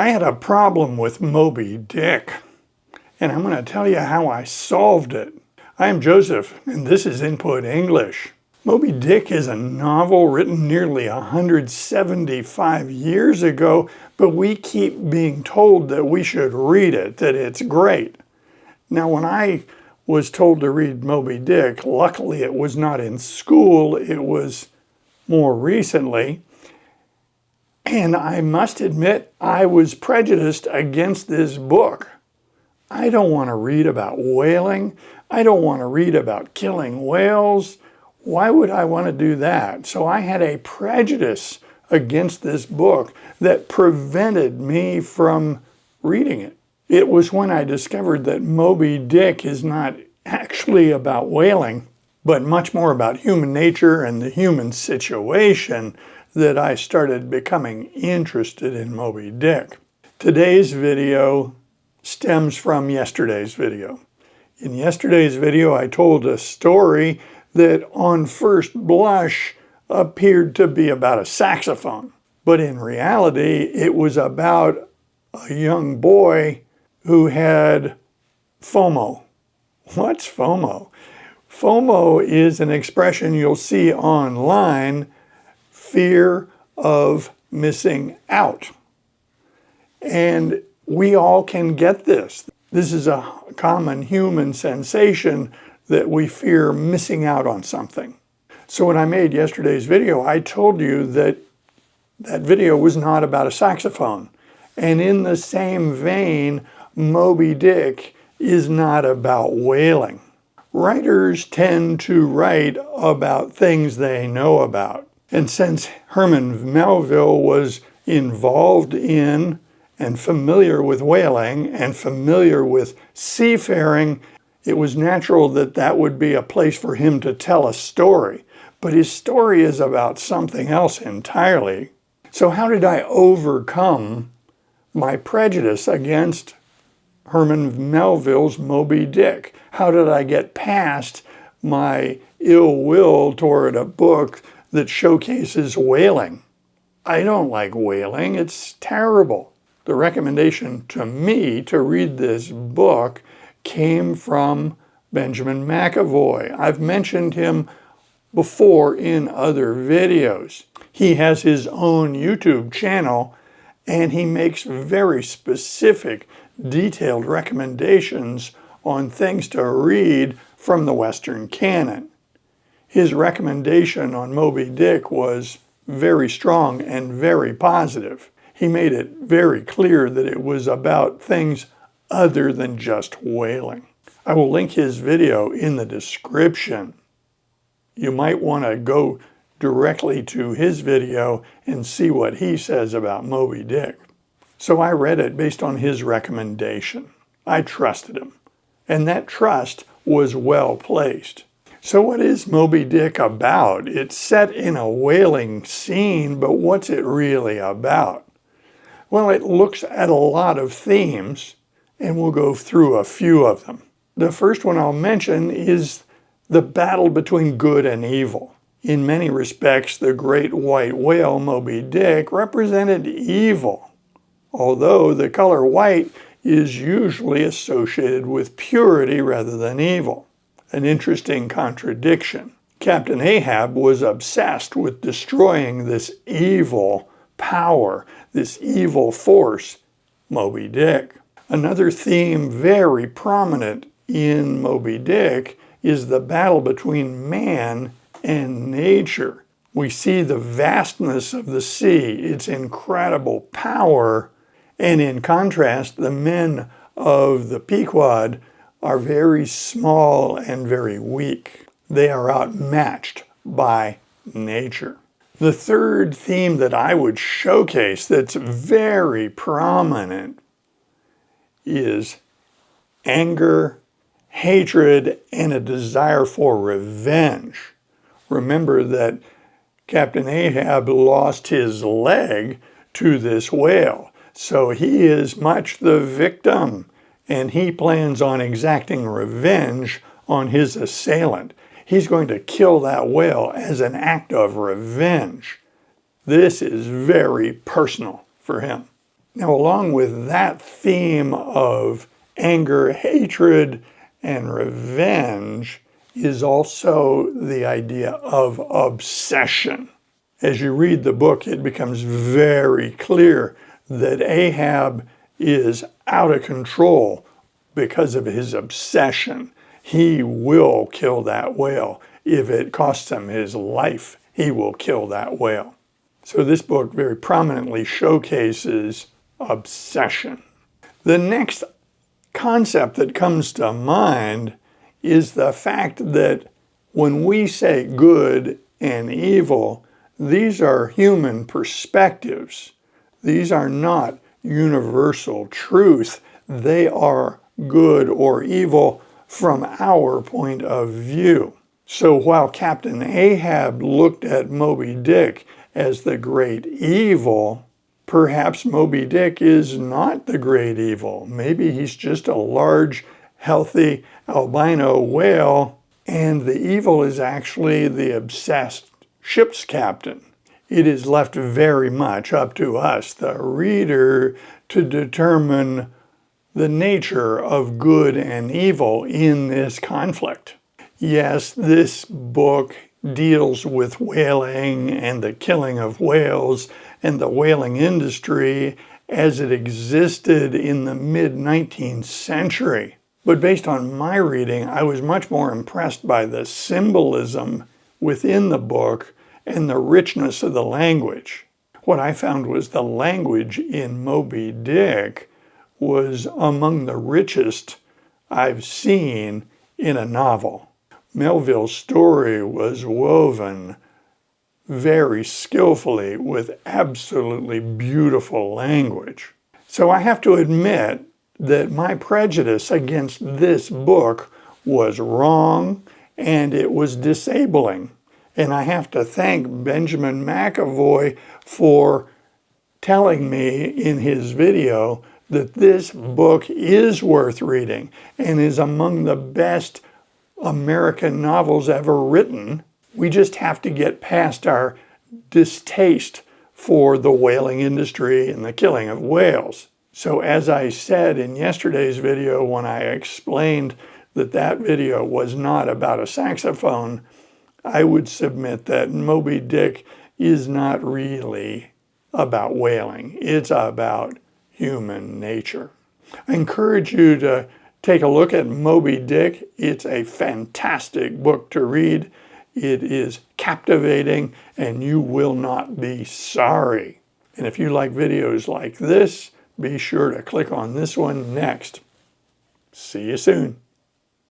I had a problem with Moby Dick, and I'm going to tell you how I solved it. I am Joseph, and this is Input English. Moby Dick is a novel written nearly 175 years ago, but we keep being told that we should read it, that it's great. Now, when I was told to read Moby Dick, luckily it was not in school, it was more recently. And I must admit, I was prejudiced against this book. I don't want to read about whaling. I don't want to read about killing whales. Why would I want to do that? So I had a prejudice against this book that prevented me from reading it. It was when I discovered that Moby Dick is not actually about whaling, but much more about human nature and the human situation that I started becoming interested in Moby Dick. Today's video stems from yesterday's video. In yesterday's video, I told a story that on first blush appeared to be about a saxophone. But in reality, it was about a young boy who had FOMO. What's FOMO? FOMO is an expression you'll see online, fear of missing out. And we all can get this. This is a common human sensation that we fear missing out on something. So when I made yesterday's video, I told you that that video was not about a saxophone. And in the same vein, Moby Dick is not about whaling. Writers tend to write about things they know about. And since Herman Melville was involved in and familiar with whaling and familiar with seafaring, it was natural that that would be a place for him to tell a story. But his story is about something else entirely. So how did I overcome my prejudice against Herman Melville's Moby Dick? How did I get past my ill will toward a book that showcases whaling? I don't like whaling. It's terrible. The recommendation to me to read this book came from Benjamin McAvoy. I've mentioned him before in other videos. He has his own YouTube channel, and he makes very specific, detailed recommendations on things to read from the Western canon. His recommendation on Moby Dick was very strong and very positive. He made it very clear that it was about things other than just whaling. I will link his video in the description. You might want to go directly to his video and see what he says about Moby Dick. So I read it based on his recommendation. I trusted him, and that trust was well placed. So what is Moby Dick about? It's set in a whaling scene, but what's it really about? Well, it looks at a lot of themes, and we'll go through a few of them. The first one I'll mention is the battle between good and evil. In many respects, the great white whale, Moby Dick, represented evil, although the color white is usually associated with purity rather than evil. An interesting contradiction. Captain Ahab was obsessed with destroying this evil power, this evil force, Moby Dick. Another theme very prominent in Moby Dick is the battle between man and nature. We see the vastness of the sea, its incredible power, and in contrast, the men of the Pequod are very small and very weak. They are outmatched by nature. The third theme that I would showcase that's very prominent is anger, hatred, and a desire for revenge. Remember that Captain Ahab lost his leg to this whale, so he is much the victim, and he plans on exacting revenge on his assailant. He's going to kill that whale as an act of revenge. This is very personal for him. Now, along with that theme of anger, hatred, and revenge is also the idea of obsession. As you read the book, it becomes very clear that Ahab is out of control because of his obsession. He will kill that whale. If it costs him his life, he will kill that whale. So this book very prominently showcases obsession. The next concept that comes to mind is the fact that when we say good and evil, these are human perspectives. These are not universal truth. They are good or evil from our point of view. So while Captain Ahab looked at Moby Dick as the great evil, perhaps Moby Dick is not the great evil. Maybe he's just a large, healthy albino whale, and the evil is actually the obsessed ship's captain. It is left very much up to us, the reader, to determine the nature of good and evil in this conflict. Yes, this book deals with whaling and the killing of whales and the whaling industry as it existed in the mid-19th century. But based on my reading, I was much more impressed by the symbolism within the book and the richness of the language. What I found was the language in Moby Dick was among the richest I've seen in a novel. Melville's story was woven very skillfully with absolutely beautiful language. So I have to admit that my prejudice against this book was wrong and it was disabling. And I have to thank Benjamin McAvoy for telling me in his video that this book is worth reading and is among the best American novels ever written. We just have to get past our distaste for the whaling industry and the killing of whales. So as I said in yesterday's video when I explained that that video was not about a saxophone, I would submit that Moby Dick is not really about whaling. It's about human nature. I encourage you to take a look at Moby Dick. It's a fantastic book to read. It is captivating and you will not be sorry. And if you like videos like this, be sure to click on this one next. See you soon.